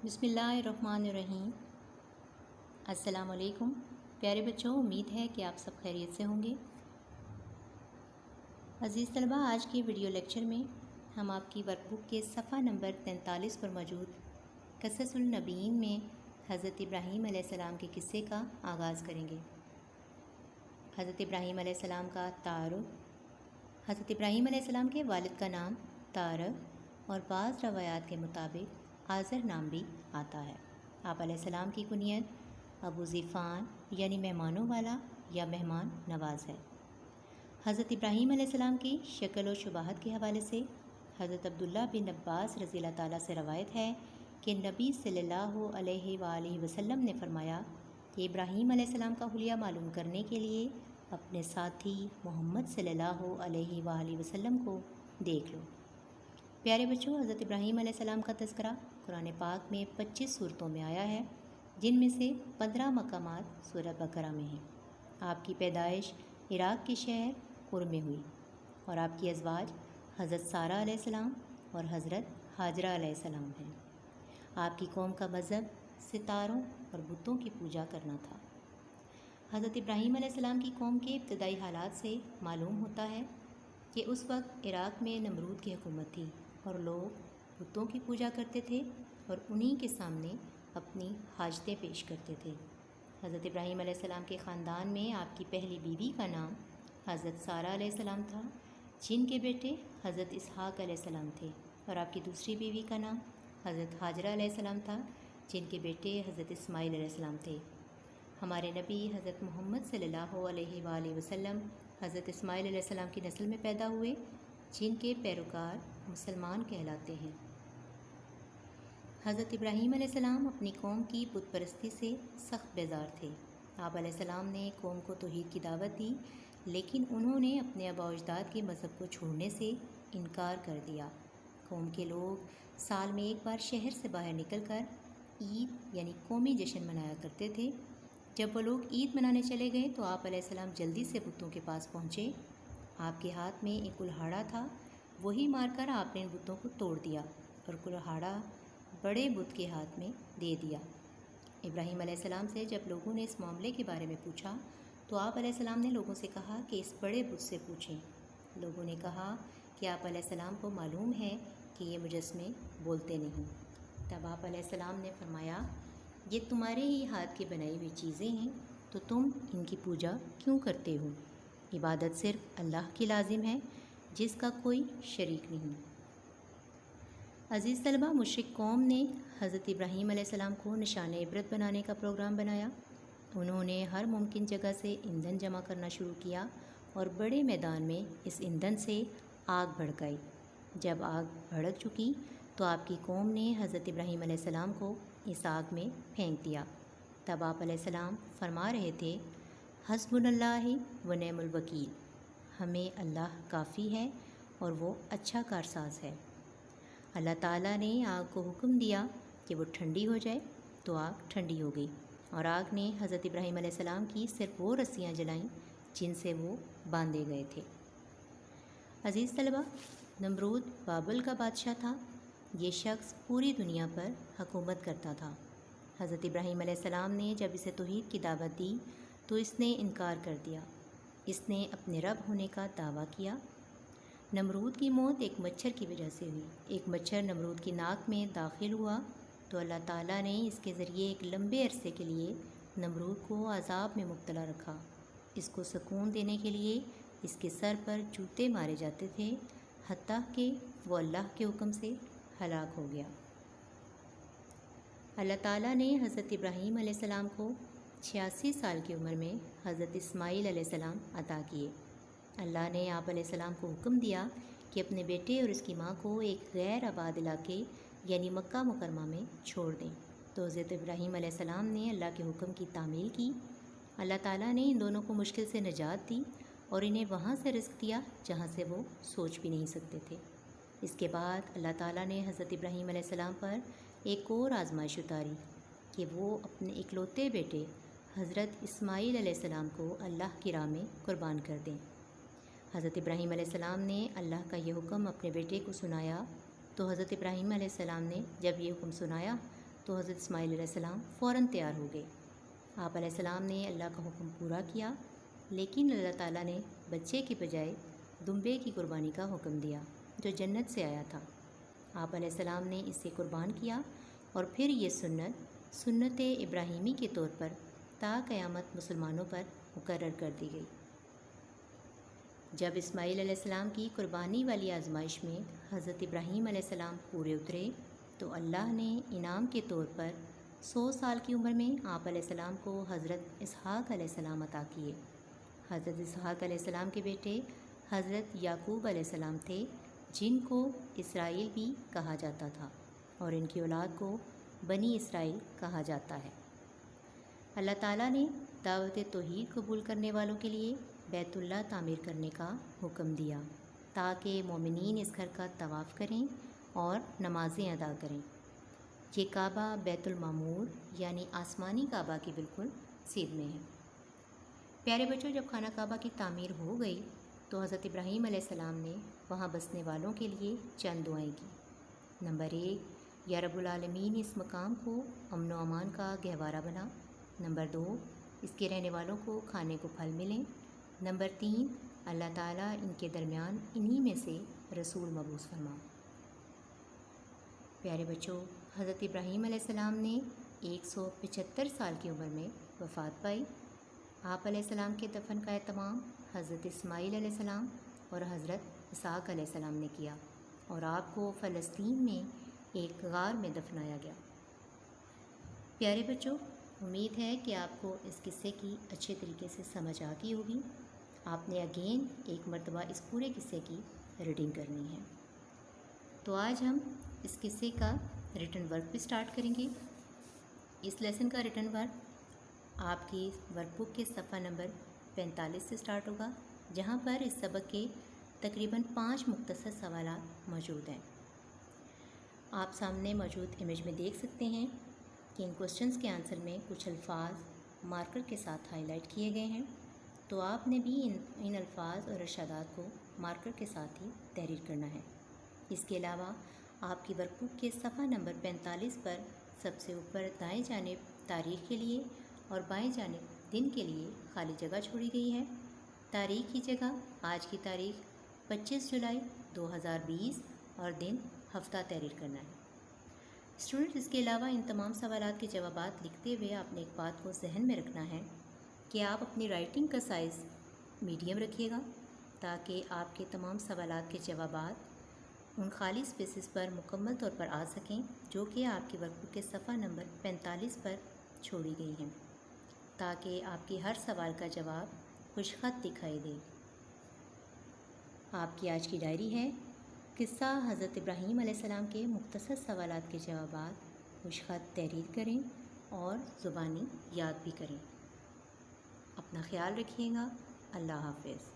بسم اللہ الرحمن الرحیم۔ السلام علیکم پیارے بچوں، امید ہے کہ آپ سب خیریت سے ہوں گے۔ عزیز طلبہ، آج کے ویڈیو لیکچر میں ہم آپ کی ورک بک کے صفحہ نمبر 43 پر موجود قصص النبیین میں حضرت ابراہیم علیہ السلام کے قصے کا آغاز کریں گے۔ حضرت ابراہیم علیہ السلام کا تعارف۔ حضرت ابراہیم علیہ السلام کے والد کا نام طارق اور بعض روایات کے مطابق آذر نام بھی آتا ہے۔ آپ علیہ السلام کی کنیت ابو ذیفان یعنی مہمانوں والا یا مہمان نواز ہے۔ حضرت ابراہیم علیہ السلام کی شکل و شباہت کے حوالے سے حضرت عبداللہ بن عباس رضی اللہ تعالیٰ سے روایت ہے کہ نبی صلی اللہ علیہ وآلہ وسلم نے فرمایا کہ ابراہیم علیہ السلام کا حلیہ معلوم کرنے کے لیے اپنے ساتھی محمد صلی اللہ علیہ وآلہ وسلم کو دیکھ لو۔ پیارے بچوں، حضرت ابراہیم علیہ السلام کا تذکرہ قرآن پاک میں 25 صورتوں میں آیا ہے، جن میں سے 15 مقامات سورہ بقرہ میں ہیں۔ آپ کی پیدائش عراق کے شہر قر میں ہوئی اور آپ کی ازواج حضرت سارہ علیہ السلام اور حضرت ہاجرہ علیہ السلام ہیں۔ آپ کی قوم کا مذہب ستاروں اور بتوں کی پوجا کرنا تھا۔ حضرت ابراہیم علیہ السلام کی قوم کے ابتدائی حالات سے معلوم ہوتا ہے کہ اس وقت عراق میں نمرود کی حکومت تھی اور لوگ بتوں کی پوجا کرتے تھے اور انہی کے سامنے اپنی حاجتیں پیش کرتے تھے۔ حضرت ابراہیم علیہ السلام کے خاندان میں آپ کی پہلی بیوی کا نام حضرت سارہ علیہ السلام تھا، جن کے بیٹے حضرت اسحاق علیہ السلام تھے، اور آپ کی دوسری بیوی کا نام حضرت ہاجرہ علیہ السلام تھا، جن کے بیٹے حضرت اسماعیل علیہ السلام تھے۔ ہمارے نبی حضرت محمد صلی اللہ علیہ وآلہ وسلم حضرت اسماعیل علیہ السلام کی نسل میں پیدا ہوئے، جن کے پیروکار مسلمان کہلاتے ہیں۔ حضرت ابراہیم علیہ السلام اپنی قوم کی بت پرستی سے سخت بیزار تھے۔ آپ علیہ السلام نے قوم کو توحید کی دعوت دی، لیکن انہوں نے اپنے آباء و اجداد کے مذہب کو چھوڑنے سے انکار کر دیا۔ قوم کے لوگ سال میں ایک بار شہر سے باہر نکل کر عید یعنی قومی جشن منایا کرتے تھے۔ جب وہ لوگ عید منانے چلے گئے تو آپ علیہ السلام جلدی سے بتوں کے پاس پہنچے۔ آپ کے ہاتھ میں ایک کلہاڑا تھا، وہی مار کر آپ نے ان بتوں کو توڑ دیا اور کلہاڑا بڑے بت کے ہاتھ میں دے دیا۔ ابراہیم علیہ السلام سے جب لوگوں نے اس معاملے کے بارے میں پوچھا تو آپ علیہ السلام نے لوگوں سے کہا کہ اس بڑے بت سے پوچھیں۔ لوگوں نے کہا کہ آپ علیہ السلام کو معلوم ہے کہ یہ مجسمے بولتے نہیں۔ تب آپ علیہ السلام نے فرمایا، یہ تمہارے ہی ہاتھ کی بنائی ہوئی چیزیں ہیں، تو تم ان کی پوجا کیوں کرتے ہو؟ عبادت صرف اللہ کی لازم ہے، جس کا کوئی شریک نہیں۔ عزیز طلبہ، مشرک قوم نے حضرت ابراہیم علیہ السلام کو نشان عبرت بنانے کا پروگرام بنایا۔ انہوں نے ہر ممکن جگہ سے ایندھن جمع کرنا شروع کیا اور بڑے میدان میں اس ایندھن سے آگ بھڑکائی۔ جب آگ بھڑک چکی تو آپ کی قوم نے حضرت ابراہیم علیہ السلام کو اس آگ میں پھینک دیا۔ تب آپ علیہ السلام فرما رہے تھے، حسبنا اللہ و نعم الوکیل، ہمیں اللہ کافی ہے اور وہ اچھا کارساز ہے۔ اللہ تعالیٰ نے آگ کو حکم دیا کہ وہ ٹھنڈی ہو جائے تو آگ ٹھنڈی ہو گئی، اور آگ نے حضرت ابراہیم علیہ السلام کی صرف وہ رسیاں جلائیں جن سے وہ باندھے گئے تھے۔ عزیز طلبہ، نمرود بابل کا بادشاہ تھا۔ یہ شخص پوری دنیا پر حکومت کرتا تھا۔ حضرت ابراہیم علیہ السلام نے جب اسے توحید کی دعوت دی تو اس نے انکار کر دیا۔ اس نے اپنے رب ہونے کا دعویٰ کیا۔ نمرود کی موت ایک مچھر کی وجہ سے ہوئی۔ ایک مچھر نمرود کی ناک میں داخل ہوا تو اللہ تعالیٰ نے اس کے ذریعے ایک لمبے عرصے کے لیے نمرود کو عذاب میں مبتلا رکھا۔ اس کو سکون دینے کے لیے اس کے سر پر جوتے مارے جاتے تھے، حتیٰ کہ وہ اللہ کے حکم سے ہلاک ہو گیا۔ اللہ تعالیٰ نے حضرت ابراہیم علیہ السلام کو 86 سال کی عمر میں حضرت اسماعیل علیہ السلام عطا کیے۔ اللہ نے آپ علیہ السلام کو حکم دیا کہ اپنے بیٹے اور اس کی ماں کو ایک غیر آباد علاقے یعنی مکہ مکرمہ میں چھوڑ دیں، تو حضرت ابراہیم علیہ السلام نے اللہ کے حکم کی تعمیل کی۔ اللہ تعالیٰ نے ان دونوں کو مشکل سے نجات دی اور انہیں وہاں سے رزق دیا جہاں سے وہ سوچ بھی نہیں سکتے تھے۔ اس کے بعد اللہ تعالیٰ نے حضرت ابراہیم علیہ السلام پر ایک اور آزمائش اتاری کہ وہ اپنے اکلوتے بیٹے حضرت اسماعیل علیہ السلام کو اللہ کی راہ میں قربان کر دیں۔ حضرت ابراہیم علیہ السلام نے اللہ کا یہ حکم اپنے بیٹے کو سنایا تو حضرت ابراہیم علیہ السلام نے جب یہ حکم سنایا تو حضرت اسماعیل علیہ السلام فوراً تیار ہو گئے۔ آپ علیہ السلام نے اللہ کا حکم پورا کیا، لیکن اللہ تعالیٰ نے بچے کے بجائے دمبے کی قربانی کا حکم دیا جو جنت سے آیا تھا۔ آپ علیہ السلام نے اسے قربان کیا اور پھر یہ سنت ابراہیمی کے طور پر تا قیامت مسلمانوں پر مقرر کر دی گئی۔ جب اسماعیل علیہ السلام کی قربانی والی آزمائش میں حضرت ابراہیم علیہ السلام پورے اترے تو اللہ نے انعام کے طور پر 100 سال کی عمر میں آپ علیہ السلام کو حضرت اسحاق علیہ السلام عطا کیے۔ حضرت اسحاق علیہ السلام کے بیٹے حضرت یعقوب علیہ السلام تھے، جن کو اسرائیل بھی کہا جاتا تھا، اور ان کی اولاد کو بنی اسرائیل کہا جاتا ہے۔ اللہ تعالیٰ نے دعوت توحید قبول کرنے والوں کے لیے بیت اللہ تعمیر کرنے کا حکم دیا تاکہ مومنین اس گھر کا طواف کریں اور نمازیں ادا کریں۔ یہ کعبہ بیت المعمور یعنی آسمانی کعبہ کے بالکل سیدھ میں ہے۔ پیارے بچوں، جب خانہ کعبہ کی تعمیر ہو گئی تو حضرت ابراہیم علیہ السلام نے وہاں بسنے والوں کے لیے چند دعائیں کی۔ نمبر 1، یا رب العالمین اس مقام کو امن و امان کا گہوارہ بنا۔ نمبر 2، اس کے رہنے والوں کو کھانے کو پھل ملیں۔ نمبر 3، اللہ تعالیٰ ان کے درمیان انہی میں سے رسول مبعوث فرما۔ پیارے بچوں، حضرت ابراہیم علیہ السلام نے 175 سال کی عمر میں وفات پائی۔ آپ علیہ السلام کے دفن کا اہتمام حضرت اسماعیل علیہ السلام اور حضرت اسحاق علیہ السلام نے کیا، اور آپ کو فلسطین میں ایک غار میں دفنایا گیا۔ پیارے بچوں، امید ہے کہ آپ کو اس قصے کی اچھے طریقے سے سمجھ آ گئی ہوگی۔ آپ نے اگین ایک مرتبہ اس پورے قصے کی ریڈنگ کرنی ہے۔ تو آج ہم اس قصے کا ریٹن ورک بھی سٹارٹ کریں گے۔ اس لیسن کا ریٹن ورک آپ کی ورک بک کے صفحہ نمبر 45 سے سٹارٹ ہوگا، جہاں پر اس سبق کے تقریباً 5 مختصر سوالات موجود ہیں۔ آپ سامنے موجود امیج میں دیکھ سکتے ہیں کہ ان کوشچنز کے آنسر میں کچھ الفاظ مارکر کے ساتھ ہائی لائٹ کیے گئے ہیں، تو آپ نے بھی ان الفاظ اور ارشادات کو مارکر کے ساتھ ہی تحریر کرنا ہے۔ اس کے علاوہ آپ کی ورک بک کے صفحہ نمبر 45 پر سب سے اوپر دائیں جانب تاریخ کے لیے اور بائیں جانب دن کے لیے خالی جگہ چھوڑی گئی ہے۔ تاریخ کی جگہ آج کی تاریخ 25 جولائی 2020 اور دن ہفتہ تحریر کرنا ہے۔ اسٹوڈنٹ، اس کے علاوہ ان تمام سوالات کے جوابات لکھتے ہوئے آپ نے ایک بات کو ذہن میں رکھنا ہے کہ آپ اپنی رائٹنگ کا سائز میڈیم رکھیے گا، تاکہ آپ کے تمام سوالات کے جوابات ان خالی اسپیسز پر مکمل طور پر آ سکیں جو کہ آپ کی ورک بک کے صفحہ نمبر 45 پر چھوڑی گئی ہیں، تاکہ آپ کے ہر سوال کا جواب خوش خط دکھائی دے۔ آپ کی آج کی ڈائری ہے، قصہ حضرت ابراہیم علیہ السلام کے مختصر سوالات کے جوابات خوش خط تحریر کریں اور زبانی یاد بھی کریں۔ اپنا خیال رکھیے گا۔ اللہ حافظ۔